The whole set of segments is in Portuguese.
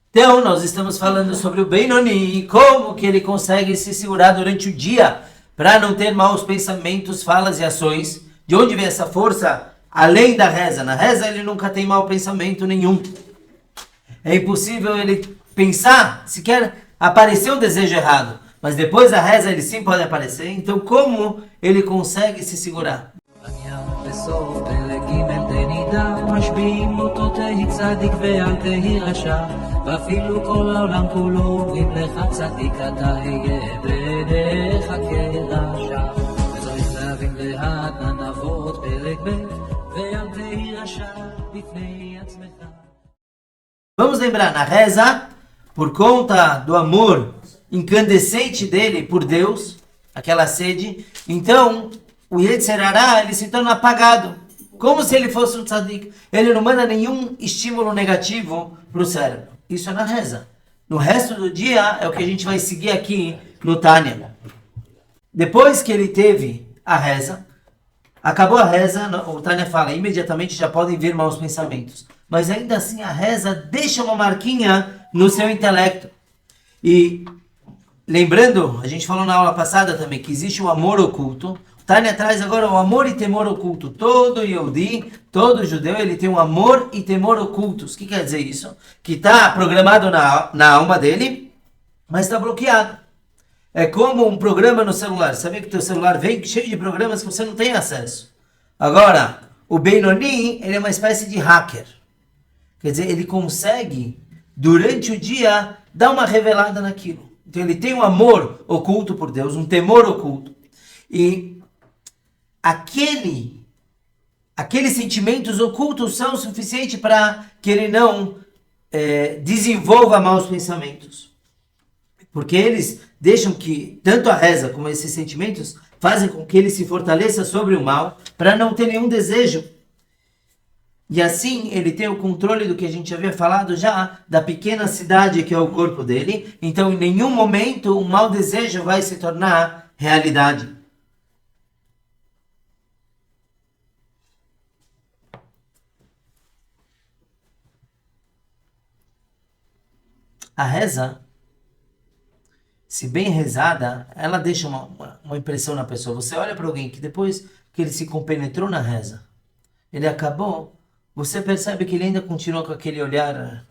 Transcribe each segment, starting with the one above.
Então, nós estamos falando sobre o Benoni, como que ele consegue se segurar durante o dia para não ter maus pensamentos, falas e ações. De onde vem essa força? Além da reza. Na reza ele nunca tem mau pensamento nenhum. É impossível ele pensar, sequer aparecer um desejo errado. Mas depois da reza ele sim pode aparecer. Então como ele consegue se segurar? משביעים אותו תהי צדיק ואל תהי רשע ואפילו כל העולם כולו אומרים לך צדיק אתה היה בעיניך כרשע וצריך להבין לאט ננבות פרק ב' ואל תהי רשע בפני עצמך. Vamos lembrar, na reza, por conta do amor incandescente dele por Deus, aquela sede, então o Yetzer Hará ele se torna apagado. Como se ele fosse um tzadik. Ele não manda nenhum estímulo negativo para o cérebro. Isso é na reza. No resto do dia é o que a gente vai seguir aqui no Tânia. Depois que ele teve a reza, acabou a reza, o Tânia fala, imediatamente já podem vir maus pensamentos. Mas ainda assim a reza deixa uma marquinha no seu intelecto. E lembrando, a gente falou na aula passada também, que existe um amor oculto. Tânia traz agora o amor e temor oculto. Todo Yehudi, todo judeu, ele tem um amor e temor ocultos. O que quer dizer isso? Que está programado na alma dele, mas está bloqueado. É como um programa no celular. Sabe que o teu celular vem cheio de programas que você não tem acesso. Agora, o Benoni, ele é uma espécie de hacker. Quer dizer, ele consegue, durante o dia, dar uma revelada naquilo. Então ele tem um amor oculto por Deus, um temor oculto. E aqueles sentimentos ocultos são suficientes para que ele não desenvolva maus pensamentos. Porque eles deixam que, tanto a reza como esses sentimentos, fazem com que ele se fortaleça sobre o mal, para não ter nenhum desejo. E assim ele tem o controle do que a gente havia falado já, da pequena cidade que é o corpo dele. Então em nenhum momento um mau desejo vai se tornar realidade. A reza, se bem rezada, ela deixa uma impressão na pessoa. Você olha para alguém que depois que ele se compenetrou na reza, ele acabou, você percebe que ele ainda continua com aquele olhar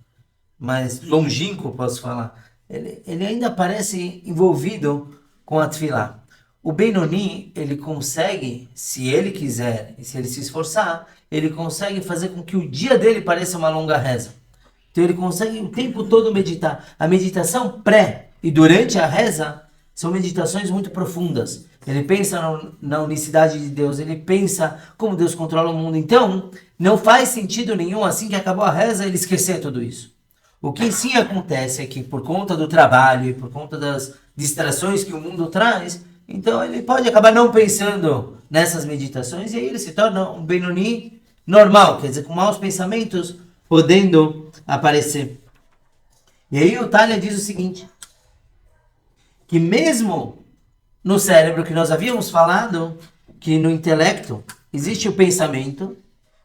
mais longínquo, posso falar. Ele ainda parece envolvido com a tefilá. O Benoni, ele consegue, se ele quiser, e se ele se esforçar, ele consegue fazer com que o dia dele pareça uma longa reza. Então ele consegue o tempo todo meditar. A meditação pré e durante a reza são meditações muito profundas. Ele pensa na unicidade de Deus, ele pensa como Deus controla o mundo. Então, não faz sentido nenhum, assim que acabou a reza, ele esquecer tudo isso. O que sim acontece é que por conta do trabalho e por conta das distrações que o mundo traz, então ele pode acabar não pensando nessas meditações e aí ele se torna um Benoni normal, quer dizer, com maus pensamentos podendo aparecer. E aí o Tânia diz o seguinte, que mesmo no cérebro que nós havíamos falado, que no intelecto existe o pensamento,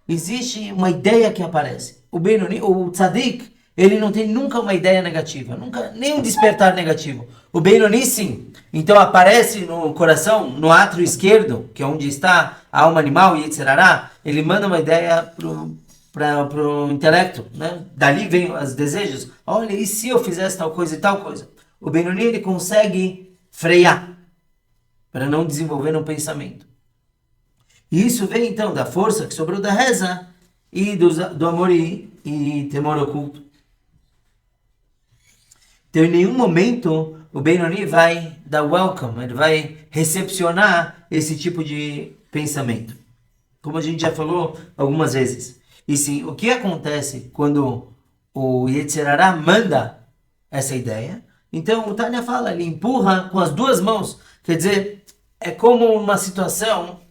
existe uma ideia que aparece. O Benoni, o Tzadik, ele não tem nunca uma ideia negativa, nunca nem um despertar negativo. O Benoni sim. Então aparece no coração, no átrio esquerdo, que é onde está a alma animal, Yetzer Hará, ele manda uma ideia para o intelecto, né? Dali vem os desejos. Olha, e se eu fizesse tal coisa e tal coisa? O Benoni, ele consegue frear para não desenvolver um pensamento. E isso vem então da força que sobrou da reza e do amor e temor oculto. Então em nenhum momento o Benoni vai dar welcome, ele vai recepcionar esse tipo de pensamento. Como a gente já falou algumas vezes. E sim, o que acontece quando o Yetzer Hará manda essa ideia? Então o Tânia fala, ele empurra com as duas mãos. Quer dizer, é como uma situação,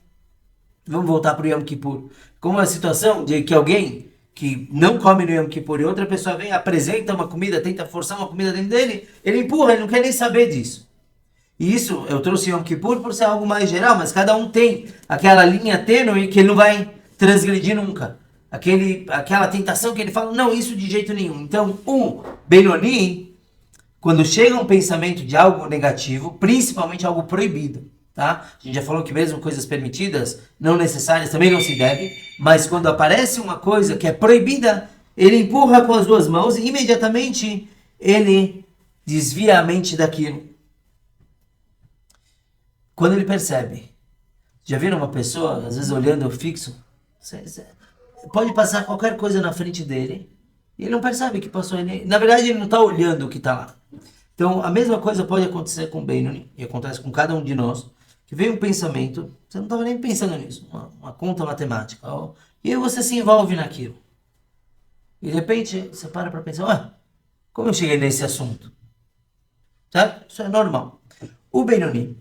vamos voltar para o Yom Kippur, como uma situação de que alguém que não come no Yom Kippur e outra pessoa vem, apresenta uma comida, tenta forçar uma comida dentro dele, ele empurra, ele não quer nem saber disso. E isso, eu trouxe Yom Kippur por ser algo mais geral, mas cada um tem aquela linha tênue que ele não vai transgredir nunca. aquela tentação que ele fala, não, isso de jeito nenhum. Então, o Benoni, quando chega um pensamento de algo negativo, principalmente algo proibido, tá? A gente já falou que mesmo coisas permitidas, não necessárias, também não se deve, mas quando aparece uma coisa que é proibida, ele empurra com as duas mãos e imediatamente ele desvia a mente daquilo. Quando ele percebe, já viram uma pessoa, às vezes olhando fixo, pode passar qualquer coisa na frente dele e ele não percebe que passou. Na verdade, ele não está olhando o que está lá. Então, a mesma coisa pode acontecer com o Benoni, e acontece com cada um de nós, que vem um pensamento, você não estava nem pensando nisso, uma conta matemática, e aí você se envolve naquilo. E de repente, você para pensar, como eu cheguei nesse assunto? Certo? Isso é normal. O Benoni,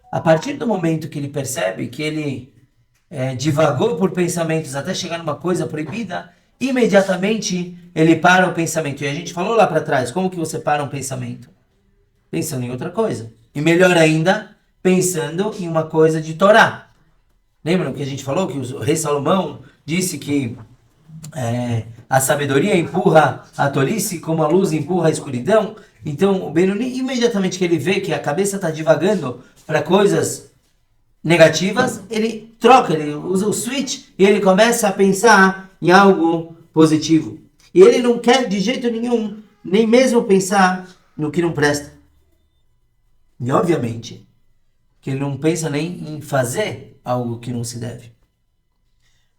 a partir do momento que ele percebe que ele divagou por pensamentos até chegar numa coisa proibida, imediatamente ele para o pensamento. E a gente falou lá para trás, como que você para um pensamento? Pensando em outra coisa. E melhor ainda, pensando em uma coisa de Torá. Lembram que a gente falou que o rei Salomão disse que a sabedoria empurra a tolice como a luz empurra a escuridão? Então o Benoni, imediatamente que ele vê que a cabeça está divagando para coisas negativas, ele troca, ele usa o switch e ele começa a pensar em algo positivo. E ele não quer de jeito nenhum, nem mesmo pensar no que não presta. E obviamente que ele não pensa nem em fazer algo que não se deve.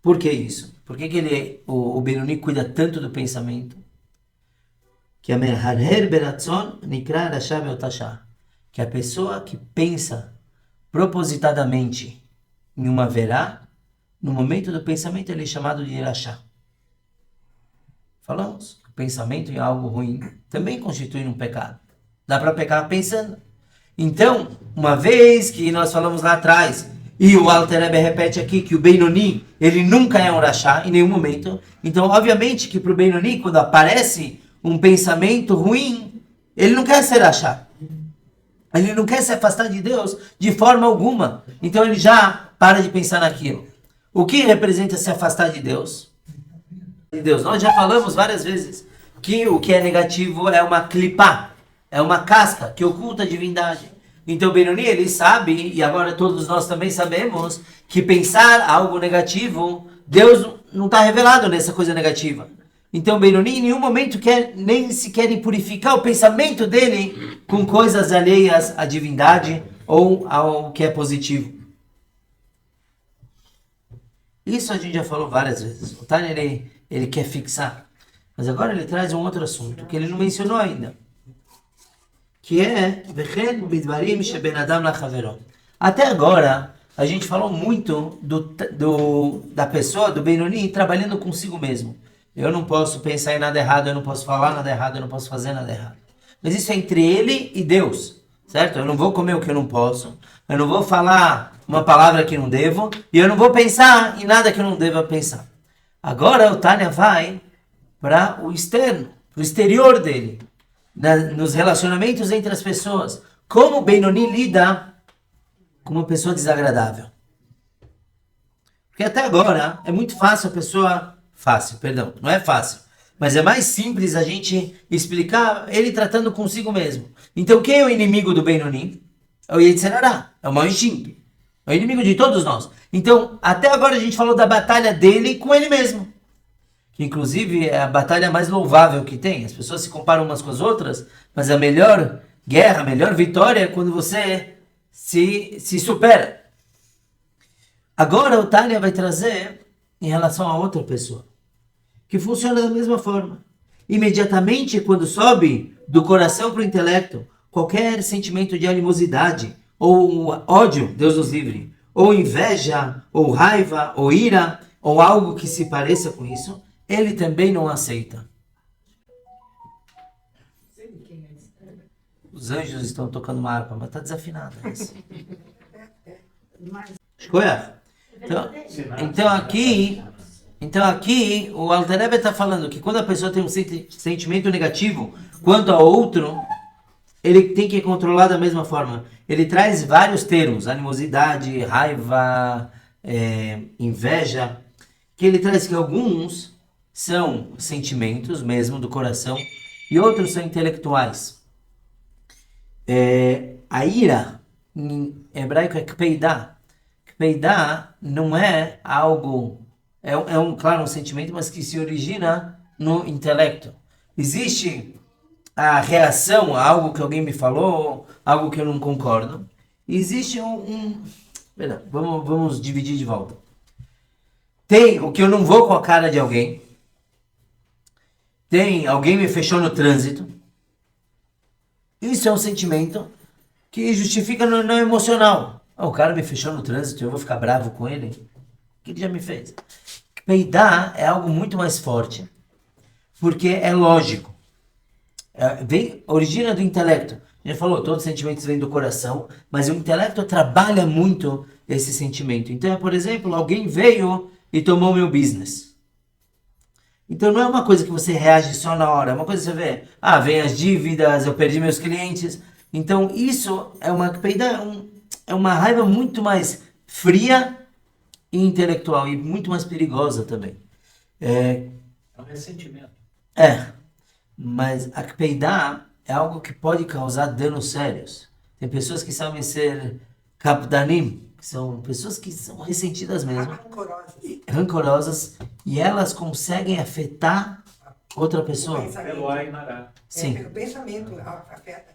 Por que isso? Por que o Benoni cuida tanto do pensamento? Que a pessoa que pensa propositadamente em uma verá, no momento do pensamento ele é chamado de irachá. Falamos que o pensamento em algo ruim também constitui um pecado. Dá para pecar pensando. Então, uma vez que nós falamos lá atrás, e o Alter Rebbe repete aqui que o Benoni, ele nunca é um rachá em nenhum momento. Então, obviamente que para o Benoni, quando aparece um pensamento ruim, ele não quer ser rachá. Ele não quer se afastar de Deus de forma alguma. Então, ele já para de pensar naquilo. O que representa se afastar de Deus? Nós já falamos várias vezes que o que é negativo é uma clipá, é uma casca que oculta a divindade. Então Benoni, ele sabe, e agora todos nós também sabemos, que pensar algo negativo, Deus não está revelado nessa coisa negativa. Então Benoni em nenhum momento quer nem sequer purificar o pensamento dele com coisas alheias à divindade ou ao que é positivo. Isso a gente já falou várias vezes. O Tânia, ele quer fixar. Mas agora ele traz um outro assunto que ele não mencionou ainda. Que é até agora a gente falou muito da pessoa, do Benoni, trabalhando consigo mesmo. Eu não posso pensar em nada errado, eu não posso falar nada errado, eu não posso fazer nada errado. Mas isso é entre ele e Deus, certo? Eu não vou comer o que eu não posso, eu não vou falar uma palavra que não devo, e eu não vou pensar em nada que eu não deva pensar. Agora o Tânia vai para o externo, para o exterior dele. Nos relacionamentos entre as pessoas. Como o Benoni lida com uma pessoa desagradável. Porque até agora é muito fácil a pessoa... não é fácil. Mas é mais simples a gente explicar ele tratando consigo mesmo. Então quem é o inimigo do Benoni? É o Yetzer Hara, é o mau instinto. É o inimigo de todos nós. Então até agora a gente falou da batalha dele com ele mesmo. Que inclusive é a batalha mais louvável que tem. As pessoas se comparam umas com as outras, mas a melhor guerra, a melhor vitória é quando você se supera. Agora o Tânia vai trazer em relação a outra pessoa, que funciona da mesma forma. Imediatamente quando sobe do coração para o intelecto, qualquer sentimento de animosidade, ou ódio, Deus nos livre, ou inveja, ou raiva, ou ira, ou algo que se pareça com isso, ele também não aceita. Os anjos estão tocando uma harpa, mas está desafinada. Escolha. Então aqui o Alter Rebbe está falando que quando a pessoa tem um sentimento negativo quanto ao outro, ele tem que controlar da mesma forma. Ele traz vários termos: animosidade, raiva, inveja. que ele traz que alguns são sentimentos mesmo do coração e outros são intelectuais. A ira, em hebraico, é kpeidah. Kpeidah não é algo, claro, um sentimento, mas que se origina no intelecto. Existe a reação a algo que alguém me falou, algo que eu não concordo. Existe Perdão, vamos dividir de volta. Tem o que eu não vou com a cara de alguém. Tem alguém me fechou no trânsito. Isso é um sentimento que justifica no emocional. O cara me fechou no trânsito, eu vou ficar bravo com ele? O que ele já me fez? Peidar é algo muito mais forte, porque é lógico. Origina do intelecto. A gente falou, todos os sentimentos vêm do coração, mas o intelecto trabalha muito esse sentimento. Então, por exemplo, alguém veio e tomou meu business. Então não é uma coisa que você reage só na hora, é uma coisa que você vê, vem as dívidas, eu perdi meus clientes. Então isso é uma raiva muito mais fria e intelectual e muito mais perigosa também. É um ressentimento. Mas a kpeidah é algo que pode causar danos sérios. Tem pessoas que sabem ser kapdanim, que são pessoas que são ressentidas mesmo, rancorosas, e elas conseguem afetar outra pessoa. Sim. O pensamento afeta.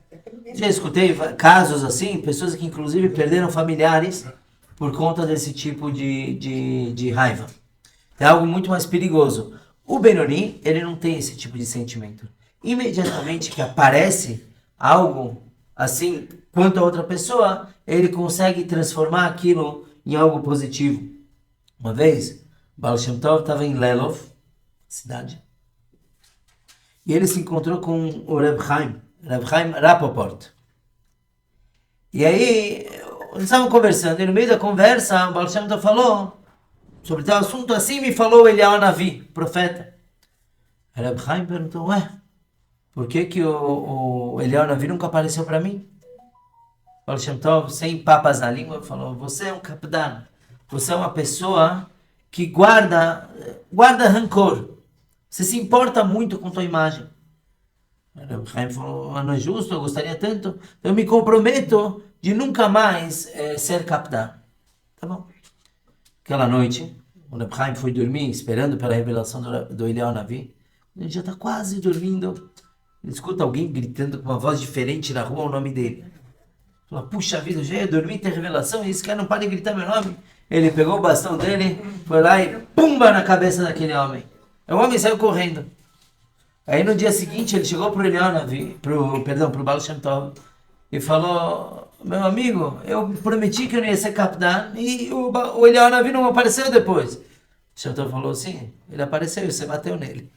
Já escutei casos assim, pessoas que inclusive perderam familiares por conta desse tipo de raiva. É algo muito mais perigoso. O Benoni, ele não tem esse tipo de sentimento. Imediatamente que aparece algo assim quanto a outra pessoa, ele consegue transformar aquilo em algo positivo. Uma vez, Baal Shem Tov estava em Lelov, cidade, e ele se encontrou com o Reb Chaim Rapoport. E aí, eles estavam conversando, e no meio da conversa, o Baal Shem Tov falou sobre tal assunto, assim me falou Eliyahu Navi, profeta. O Reb Chaim perguntou, por que o Eliyahu Navi nunca apareceu para mim? O Baal Shem Tov, sem papas na língua, falou, você é um kapdan, você é uma pessoa que guarda rancor, você se importa muito com tua imagem. O Reb Chaim falou, não é justo, eu gostaria tanto, eu me comprometo de nunca mais ser kapdan. Tá bom. Aquela noite, o Reb Chaim foi dormir, esperando pela revelação do Eliyahu Navi. Ele já está quase dormindo. Ele escuta alguém gritando com uma voz diferente na rua o nome dele. Fala, puxa vida, eu já ia dormir, tem revelação, e esse cara não para de gritar meu nome. Ele pegou o bastão dele, foi lá e pumba na cabeça daquele homem. O homem saiu correndo. Aí no dia seguinte ele chegou pro Eliyahu Navi, pro Baal Shem Tov, e falou, meu amigo, eu prometi que eu não ia ser kapdan, e o Eliyahu Navi não apareceu depois. O Shem Tov falou, sim, ele apareceu e você bateu nele.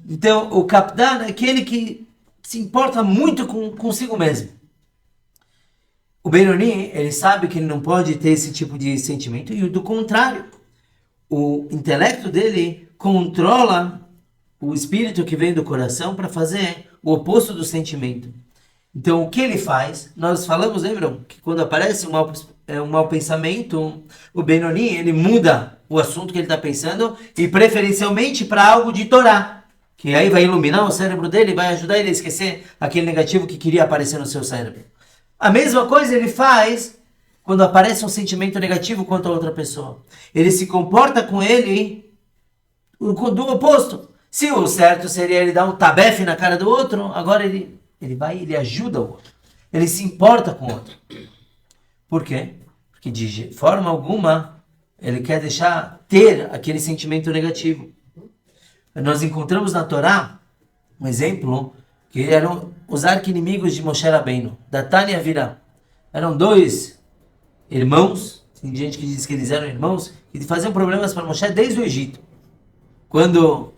Então, o kapdan é aquele que se importa muito consigo mesmo. O Benoni, ele sabe que ele não pode ter esse tipo de sentimento, e do contrário, o intelecto dele controla o espírito que vem do coração para fazer o oposto do sentimento. Então, o que ele faz? Nós falamos, lembram? Que quando aparece um mau pensamento, o Benoni, ele muda o assunto que ele está pensando, e preferencialmente para algo de Torá, que aí vai iluminar o cérebro dele, vai ajudar ele a esquecer aquele negativo que queria aparecer no seu cérebro. A mesma coisa ele faz quando aparece um sentimento negativo quanto a outra pessoa. Ele se comporta com ele do oposto. Se o certo seria ele dar um tabefe na cara do outro, agora ele ajuda o outro. Ele se importa com o outro. Por quê? Porque de forma alguma ele quer ter aquele sentimento negativo. Nós encontramos na Torá um exemplo que eram os arqui-inimigos de Moshe Rabbeinu, Datan e Avirá. Eram dois irmãos, tem gente que diz que eles eram irmãos, que faziam problemas para Moshe desde o Egito. Quando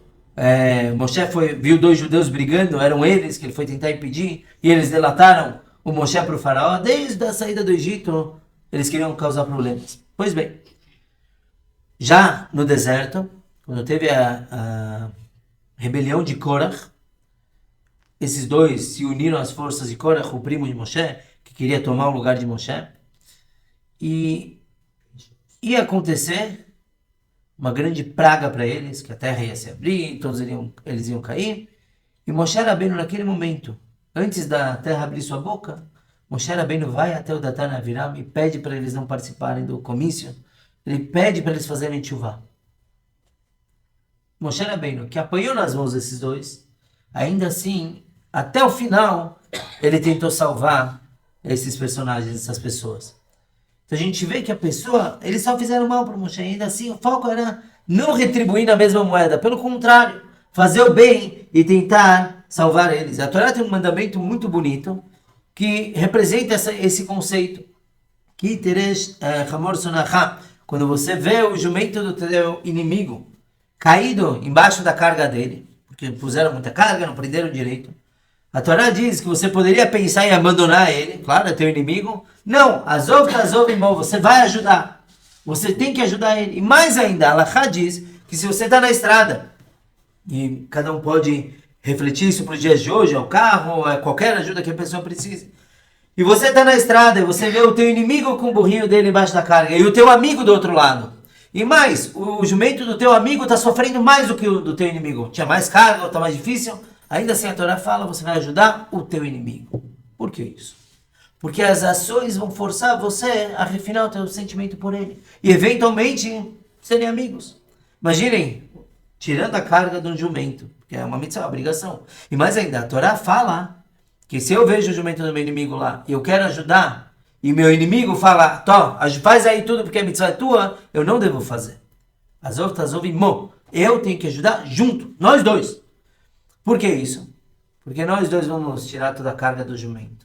Moshe viu dois judeus brigando, eram eles que ele foi tentar impedir, e eles delataram o Moshe para o faraó, desde a saída do Egito, eles queriam causar problemas. Pois bem, já no deserto, quando teve a rebelião de Korach, esses dois se uniram às forças de Korach, o primo de Moshe, que queria tomar o lugar de Moshe, e ia acontecer uma grande praga para eles, que a terra ia se abrir, todos eles iam cair. E Moshe Rabbeinu, naquele momento, antes da terra abrir sua boca, Moshe Rabbeinu vai até o Datan Aviram e pede para eles não participarem do comício. Ele pede para eles fazerem tchuvá. Moshe Rabbeinu, que apanhou nas mãos desses dois, ainda assim, até o final, ele tentou salvar esses personagens, essas pessoas. Então a gente vê que a pessoa, eles só fizeram mal para Moshe, ainda assim o foco era não retribuir na mesma moeda, pelo contrário, fazer o bem e tentar salvar eles. A Torá tem um mandamento muito bonito que representa esse conceito. Que teresh hamor sonachá, quando você vê o jumento do teu inimigo caído embaixo da carga dele, porque puseram muita carga, não prenderam direito. A Torá diz que você poderia pensar em abandonar ele, claro, é teu inimigo. Não, azov, você vai ajudar. Você tem que ajudar ele. E mais ainda, a Halachá diz que se você está na estrada, e cada um pode refletir isso para os dias de hoje, ao carro, a qualquer ajuda que a pessoa precise. E você está na estrada e você vê o teu inimigo com o burrinho dele embaixo da carga e o teu amigo do outro lado. E mais, o jumento do teu amigo está sofrendo mais do que o do teu inimigo. Tinha mais carga, está mais difícil. Ainda assim a Torá fala, você vai ajudar o teu inimigo. Por que isso? Porque as ações vão forçar você a refinar o teu sentimento por ele. E eventualmente serem amigos. Imaginem, tirando a carga de um jumento, que é uma mitzvah, uma obrigação. E mais ainda, a Torá fala que se eu vejo o jumento do meu inimigo lá e eu quero ajudar, e meu inimigo fala, Tó, faz aí tudo porque a mitzvah é tua, eu não devo fazer. Azov, tazov, mo. Eu tenho que ajudar junto, nós dois. Por que isso? Porque nós dois vamos tirar toda a carga do jumento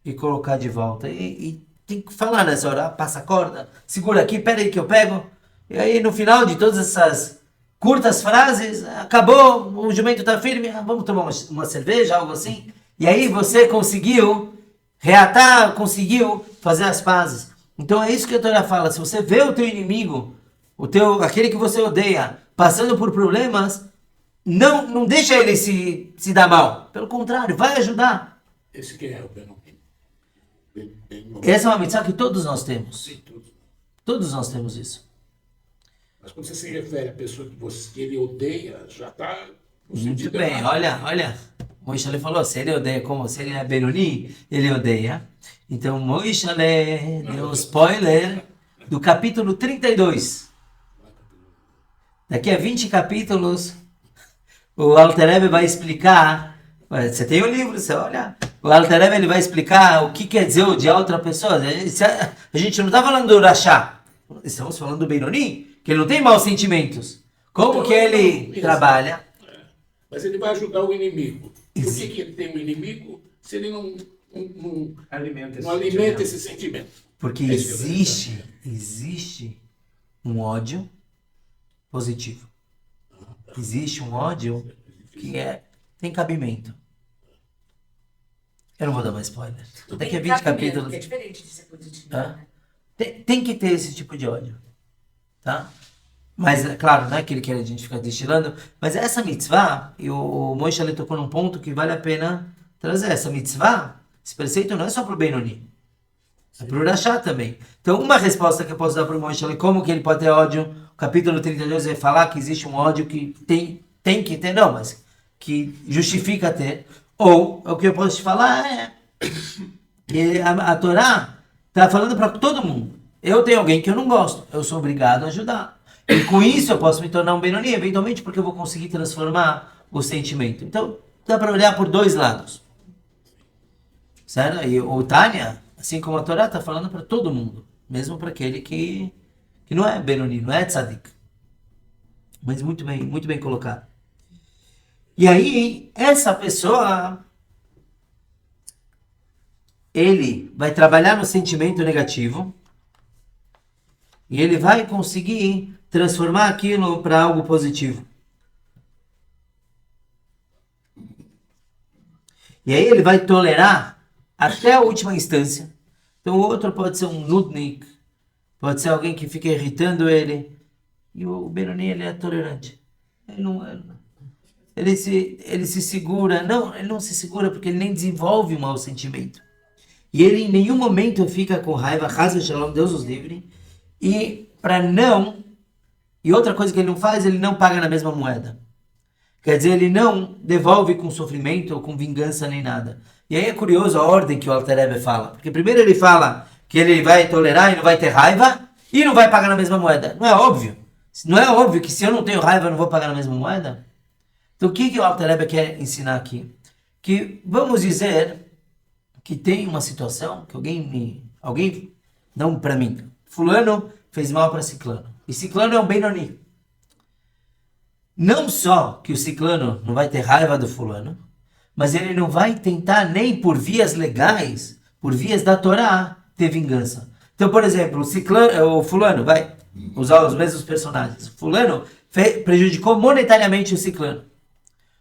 e colocar de volta. E tem que falar nessa hora, passa a corda, segura aqui, pera aí que eu pego. E aí no final de todas essas curtas frases, acabou, o jumento está firme, vamos tomar uma cerveja, algo assim. E aí você conseguiu reatar, conseguiu fazer as pazes. Então é isso que a Torá fala, se você vê o teu inimigo, aquele que você odeia, passando por problemas, não deixa ele se dar mal. Pelo contrário, vai ajudar. Esse que é o Benoni. Essa é uma mitzvah que todos nós temos. Sim, tudo. Todos nós temos isso. Mas quando você se refere à pessoa que ele odeia, já está... Muito bem, olha. Moisés falou, se ele odeia como se ele é Benoni, ele odeia. Então Moisés deu spoiler do capítulo 32. Daqui a 20 capítulos, o Alter Rebbe vai explicar, você tem o livro, você olha, o Alter Rebbe ele vai explicar o que quer dizer odiar outra pessoa. A gente não está falando do Rashá, estamos falando do Benoni, que ele não tem maus sentimentos. Como que ele trabalha? Mas ele vai ajudar o inimigo. Por que ele tem um inimigo se ele não alimenta esse sentimento? Porque existe um ódio positivo. Existe um ódio que tem cabimento. Eu não vou dar mais spoiler. Daqui a 20 capítulos. É diferente de ser positivo. Tem que ter esse tipo de ódio. Tá? Mas, é claro, não é aquele que a gente fica destilando. Mas essa mitzvah, e o Moisés tocou num ponto que vale a pena trazer. Essa mitzvah, esse preceito não é só para o Benoni. É para o Rashá também. Então, uma resposta que eu posso dar para o Moisés, como que ele pode ter ódio? O capítulo 32 vai falar que existe um ódio que tem que ter, não, mas que justifica ter. Ou, o que eu posso te falar é que a Torá está falando para todo mundo. Eu tenho alguém que eu não gosto, eu sou obrigado a ajudar. E com isso eu posso me tornar um Benoni, eventualmente, porque eu vou conseguir transformar o sentimento. Então, dá para olhar por dois lados. Certo? E o Tânia, assim como a Torá, está falando para todo mundo. Mesmo para aquele que não é Benoni, não é Tzadik. Mas muito bem colocado. E aí, essa pessoa, ele vai trabalhar no sentimento negativo e ele vai conseguir transformar aquilo para algo positivo. E aí ele vai tolerar até a última instância. Então o outro pode ser um nudnik, pode ser alguém que fica irritando ele. E o Benoni, ele é tolerante. Ele se segura. Não, ele não se segura porque ele nem desenvolve um mau sentimento. E ele em nenhum momento fica com raiva, Chas v'Shalom, Deus os livre. E para não E outra coisa que ele não faz, ele não paga na mesma moeda. Quer dizer, ele não devolve com sofrimento ou com vingança nem nada. E aí é curioso a ordem que o Alter Rebbe fala. Porque primeiro ele fala que ele vai tolerar e não vai ter raiva e não vai pagar na mesma moeda. Não é óbvio? Não é óbvio que se eu não tenho raiva eu não vou pagar na mesma moeda? Então o que o Alter Rebbe quer ensinar aqui? Que vamos dizer que tem uma situação que alguém não para mim, fulano fez mal para ciclano. E ciclano é um Benoni. Não só que o ciclano não vai ter raiva do fulano, mas ele não vai tentar nem por vias legais, por vias da Torá, ter vingança. Então, por exemplo, o fulano vai usar os mesmos personagens. O fulano prejudicou monetariamente o ciclano.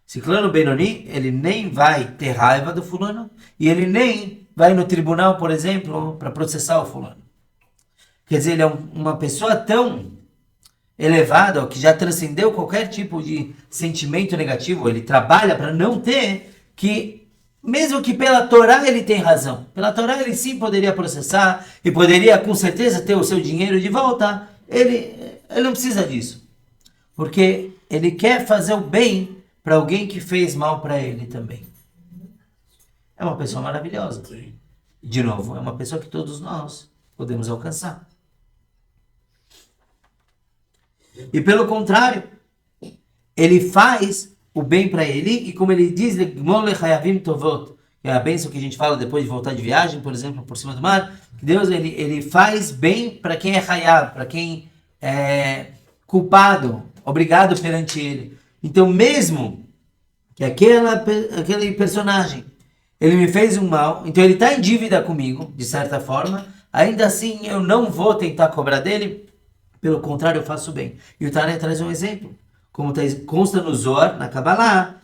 Ciclano Benoni, ele nem vai ter raiva do fulano e ele nem vai no tribunal, por exemplo, para processar o fulano. Quer dizer, ele é uma pessoa tão elevada, que já transcendeu qualquer tipo de sentimento negativo, ele trabalha para não ter, que mesmo que pela Torá ele tem razão. Pela Torá ele sim poderia processar e poderia com certeza ter o seu dinheiro de volta. Ele não precisa disso. Porque ele quer fazer o bem para alguém que fez mal para ele também. É uma pessoa maravilhosa. De novo, é uma pessoa que todos nós podemos alcançar. E pelo contrário, ele faz o bem para ele, e como ele diz, que é a bênção que a gente fala depois de voltar de viagem, por exemplo, por cima do mar, que Deus ele faz bem para quem é hayab, para quem é culpado, obrigado perante ele. Então mesmo que aquele personagem, ele me fez um mal, então ele está em dívida comigo, de certa forma, ainda assim eu não vou tentar cobrar dele, pelo contrário, eu faço bem. E o Tânia traz um exemplo. Como consta no Zohar, na Kabbalah,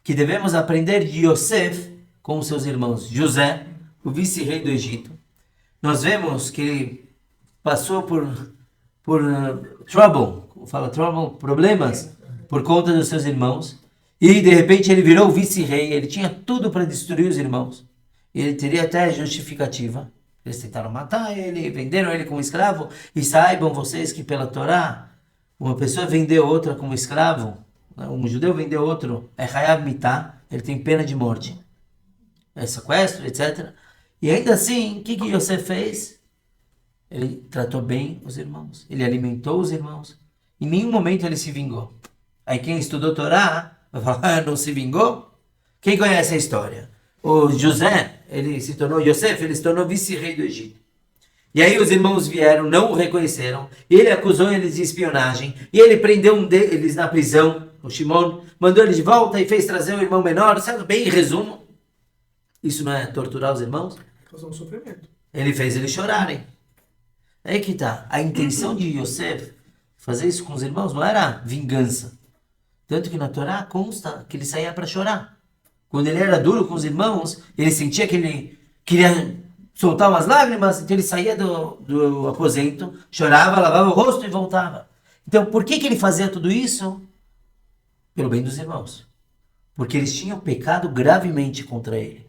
que devemos aprender de Yosef com os seus irmãos. José, o vice-rei do Egito. Nós vemos que ele passou por problemas, por conta dos seus irmãos. E de repente ele virou o vice-rei. Ele tinha tudo para destruir os irmãos. Ele teria até justificativa. Eles tentaram matar ele, venderam ele como escravo. E saibam vocês que pela Torá, uma pessoa vendeu outra como escravo, um judeu vendeu outro, é Hayab Mitá, ele tem pena de morte. É sequestro, etc. E ainda assim, o que Yosef fez? Ele tratou bem os irmãos, ele alimentou os irmãos. Em nenhum momento ele se vingou. Aí quem estudou Torá, vai falar, não se vingou? Quem conhece a história? O José, Yosef, ele se tornou vice-rei do Egito. E aí os irmãos vieram, não o reconheceram, e ele acusou eles de espionagem, e ele prendeu um deles na prisão, o Shimon, mandou ele de volta e fez trazer o irmão menor, sabe bem, em resumo, isso não é torturar os irmãos? Causar um sofrimento. Ele fez eles chorarem. Aí que tá, a intenção de Yosef fazer isso com os irmãos não era vingança. Tanto que na Torá consta que ele saía para chorar. Quando ele era duro com os irmãos, ele sentia que ele queria soltar umas lágrimas, então ele saía do aposento, chorava, lavava o rosto e voltava. Então, por que ele fazia tudo isso? Pelo bem dos irmãos. Porque eles tinham pecado gravemente contra ele.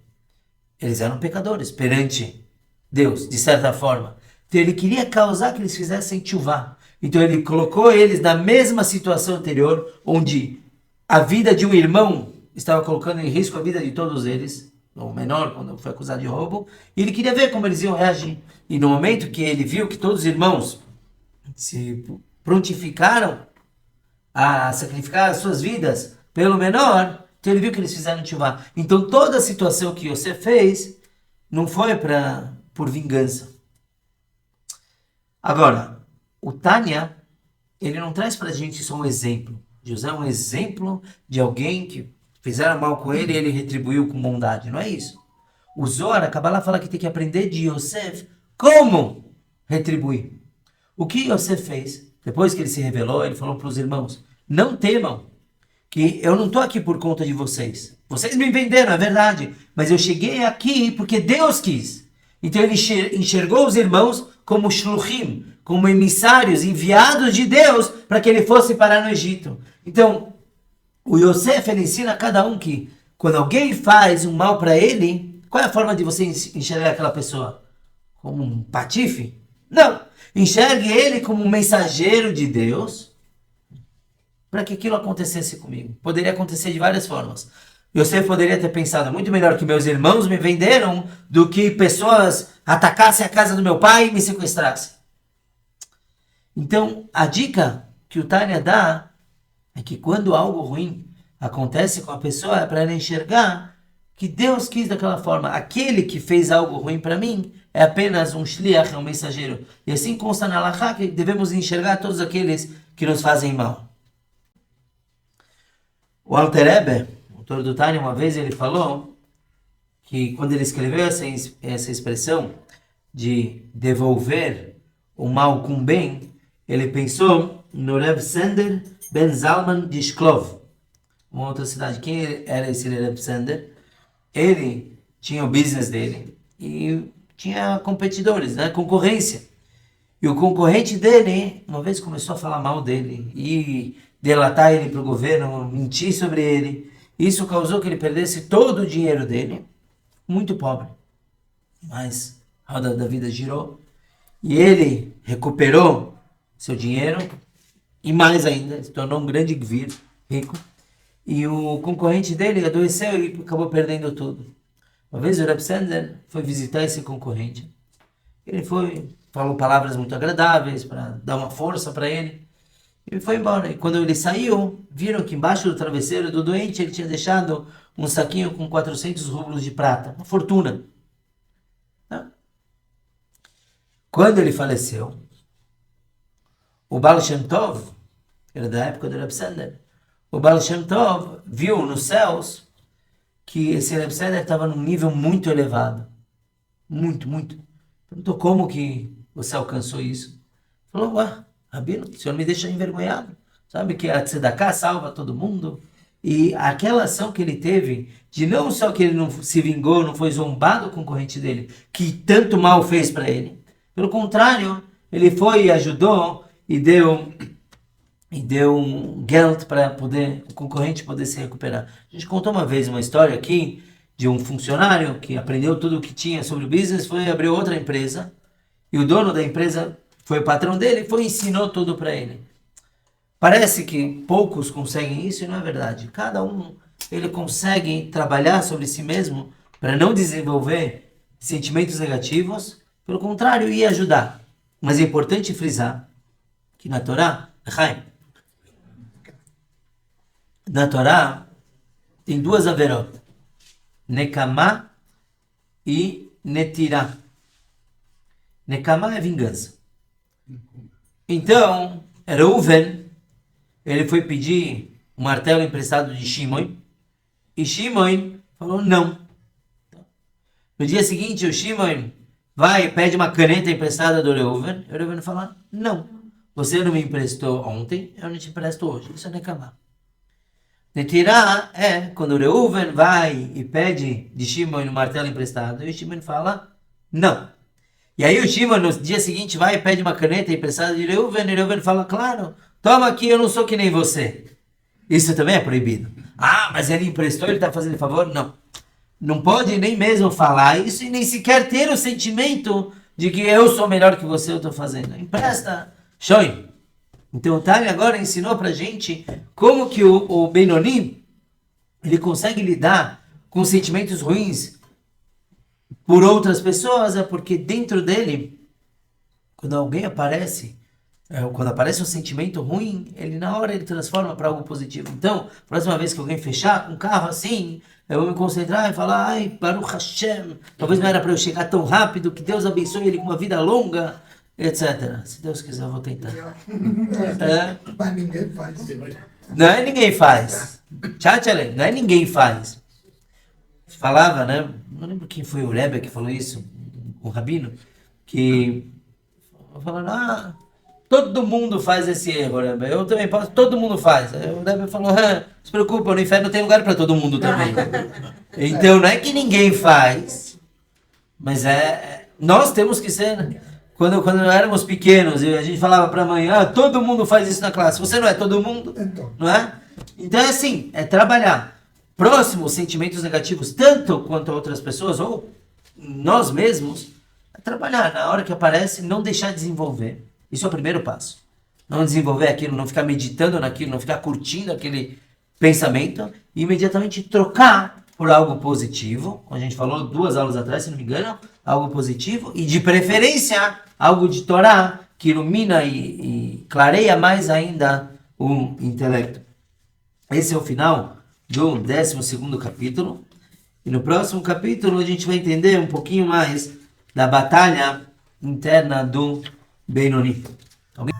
Eles eram pecadores perante Deus, de certa forma. Então, ele queria causar que eles fizessem tchuvá. Então, ele colocou eles na mesma situação anterior, onde a vida de um irmão estava colocando em risco a vida de todos eles, o menor, quando foi acusado de roubo, e ele queria ver como eles iam reagir. E no momento que ele viu que todos os irmãos se prontificaram a sacrificar as suas vidas pelo menor, então ele viu que eles fizeram tchuvá. Então toda a situação que você fez não foi por vingança. Agora, o Tânia, ele não traz pra gente só um exemplo. José é um exemplo de alguém que fizeram mal com ele e ele retribuiu com bondade. Não é isso. O Zohar, a Kabbalah fala que tem que aprender de Yosef como retribuir. O que Yosef fez? Depois que ele se revelou, ele falou para os irmãos, não temam, que eu não estou aqui por conta de vocês. Vocês me venderam, é verdade. Mas eu cheguei aqui porque Deus quis. Então ele enxergou os irmãos como shluchim, como emissários enviados de Deus para que ele fosse parar no Egito. Então, o Yosef, ele ensina a cada um que quando alguém faz um mal para ele, qual é a forma de você enxergar aquela pessoa? Como um patife? Não. Enxergue ele como um mensageiro de Deus para que aquilo acontecesse comigo. Poderia acontecer de várias formas. Yosef poderia ter pensado, muito melhor que meus irmãos me venderam do que pessoas atacassem a casa do meu pai e me sequestrassem. Então, a dica que o Tânia dá é que quando algo ruim acontece com a pessoa, é para ela enxergar que Deus quis daquela forma. Aquele que fez algo ruim para mim é apenas um shliach, um mensageiro. E assim consta na Halachá que devemos enxergar todos aqueles que nos fazem mal. O Alter Rebbe, o autor do Tânia, uma vez ele falou que quando ele escreveu essa expressão de devolver o mal com bem, ele pensou no Reb Sender Ben Zalman de Shklov, uma outra cidade. Quem era esse Reb Sender? Ele tinha o business dele e tinha competidores, né? Concorrência. E o concorrente dele, uma vez começou a falar mal dele e delatar ele para o governo, mentir sobre ele. Isso causou que ele perdesse todo o dinheiro dele, muito pobre. Mas a roda da vida girou e ele recuperou seu dinheiro e mais ainda, se tornou um grande gvir, rico. E o concorrente dele adoeceu e acabou perdendo tudo. Uma vez o Reb Sender foi visitar esse concorrente. Ele falou palavras muito agradáveis para dar uma força para ele. E foi embora. E quando ele saiu, viram que embaixo do travesseiro do doente ele tinha deixado um saquinho com 400 rublos de prata. Uma fortuna. Quando ele faleceu, o Baal Shem Tov, era da época do Reb Sender, o Baal Shem Tov viu nos céus que esse Reb Sender estava num nível muito elevado. Muito, muito. Perguntou como que você alcançou isso. Falou, Rabino, o senhor me deixa envergonhado. Sabe que a Tzedakah salva todo mundo? E aquela ação que ele teve, de não só que ele não se vingou, não foi zombado com o concorrente dele, que tanto mal fez para ele. Pelo contrário, ele foi e ajudou e deu um geld para o concorrente poder se recuperar. A gente contou uma vez uma história aqui de um funcionário que aprendeu tudo o que tinha sobre o business, foi abrir outra empresa e o dono da empresa foi o patrão dele e ensinou tudo para ele. Parece que poucos conseguem isso e não é verdade. Cada um ele consegue trabalhar sobre si mesmo para não desenvolver sentimentos negativos, pelo contrário, ir ajudar. Mas é importante frisar que na Torá, tem duas averot, Nekamá e Netirá. Nekamá é vingança. Então, Reuven, ele foi pedir um martelo emprestado de Shimon, e Shimon falou não. No dia seguinte, o Shimon vai e pede uma caneta emprestada do Reuven, e o Reuven fala, não, você não me emprestou ontem, eu não te empresto hoje. Isso é Nekamá. Netirá é quando o Reuven vai e pede de Shimon um martelo emprestado, e o Shimon fala, não. E aí o Shimon no dia seguinte vai e pede uma caneta emprestada de Reuven, e o Reuven fala, claro, toma aqui, eu não sou que nem você. Isso também é proibido. Mas ele emprestou, ele está fazendo favor? Não. Não pode nem mesmo falar isso e nem sequer ter o sentimento de que eu sou melhor que você, eu estou fazendo. Empresta. Shoy. Então o Tânia agora ensinou pra gente como que o Benoni, ele consegue lidar com sentimentos ruins por outras pessoas, é porque dentro dele, quando alguém aparece, quando aparece um sentimento ruim, ele na hora ele transforma para algo positivo. Então, próxima vez que alguém fechar um carro assim, eu vou me concentrar e falar, ai, Baruch Hashem, talvez não era para eu chegar tão rápido, que Deus abençoe ele com uma vida longa, etc. Se Deus quiser, eu vou tentar. Mas ninguém faz. Não é ninguém faz. Tchatchale, não é ninguém faz. Falava, né? Não lembro quem foi o Rebbe que falou isso, o Rabino, que falando, todo mundo faz esse erro, Rebbe. Eu também posso, todo mundo faz. Aí o Rebbe falou, não se preocupa, no inferno tem lugar para todo mundo também. Então não é que ninguém faz, mas nós temos que ser. Quando éramos pequenos e a gente falava para a mãe, todo mundo faz isso na classe. Você não é todo mundo, não é? Então é assim, é trabalhar próximo aos sentimentos negativos, tanto quanto a outras pessoas, ou nós mesmos, é trabalhar. Na hora que aparece, não deixar de desenvolver. Isso é o primeiro passo. não desenvolver aquilo, não ficar meditando naquilo, não ficar curtindo aquele pensamento, e imediatamente trocar por algo positivo. Como a gente falou 2 aulas atrás, se não me engano, algo positivo, e de preferência algo de Torá, que ilumina e clareia mais ainda o intelecto. Esse é o final do 12º capítulo. E no próximo capítulo a gente vai entender um pouquinho mais da batalha interna do Benoni. Alguém?